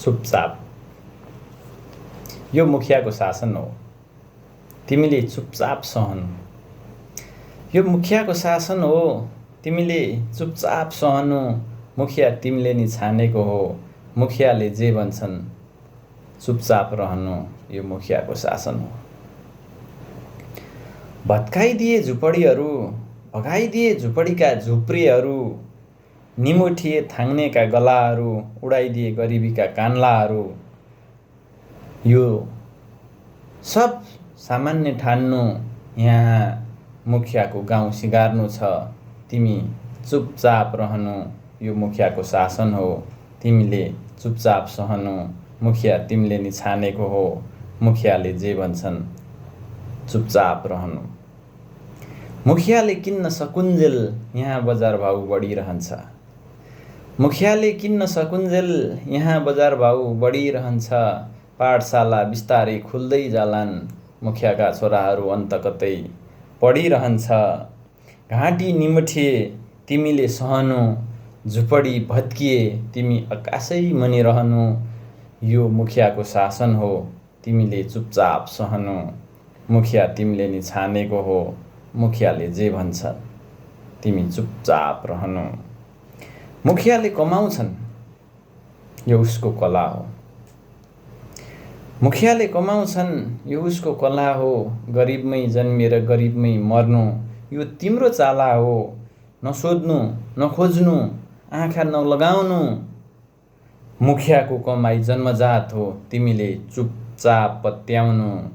चुपचाप। यो मुखियाको शासन हो, तिमीले चुपचाप सहनु। यो मुखियाको शासन हो, तिमीले चुपचाप सहनु। मुखिया तिमीले नि छानेको हो, मुखियाले जे भन्छन् चुपचाप रहनु। यो मुखियाको शासन हो। भत्काइदिए झुपडीहरू, भगाइदिए झुपडीका झुप्रेहरू, निमुठिए थाङ्नेका गलाहरू, उडाइदिए गरिबीका कान्लाहरू। यो सब सामान्य ठान्नु, यहाँ मुखियाको गाउँ सिँगार्नु छ, तिमी चुपचाप रहनु। यो मुखियाको शासन हो, तिमीले चुपचाप सहनु। मुखिया तिमीले नि छानेको हो, मुखियाले जे भन्छन् चुपचाप रहनु। मुखियाले किन्न सकुन्जेल यहाँ बजार भाउ बढिरहन्छ। मुखियाले किन्न सकुन्जेल यहाँ बजार भाउ बढिरहन्छ। पाठशाला बिस्तारै खुल्दै जालान्, मुखियाका छोराहरू अन्त कतै पढिरहन्छ। घाँटी निमठिए तिमीले सहनु, झुपडी भत्किए तिमी आकाशै मुनि रहनु। यो मुखियाको शासन हो, तिमीले चुपचाप सहनु। मुखिया तिमीले नि छानेको हो, मुखियाले जे भन्छ तिमी चुपचाप रहनु। मुखियाले कमाउँछन्, यो उसको कला हो। मुखियाले कमाउँछन्, यो उसको कला हो। गरिबमै जन्मिएर गरिबमै मर्नु, यो तिम्रो चाला हो। नसोध्नु, नखोज्नु, आँखा नलगाउनु। मुखियाको कमाई जन्मजात हो, तिमीले चुपचाप पत्याउनु।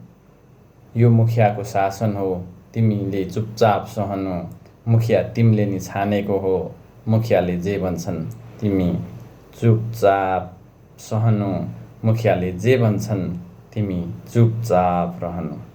यो मुखियाको शासन हो, तिमीले चुपचाप सहनु। मुखिया तिमीले नि छानेको हो, मुखियाले जे भन्छन् तिमी चुपचाप सहनु। मुखियाले जे भन्छन् तिमी चुपचाप रहनु।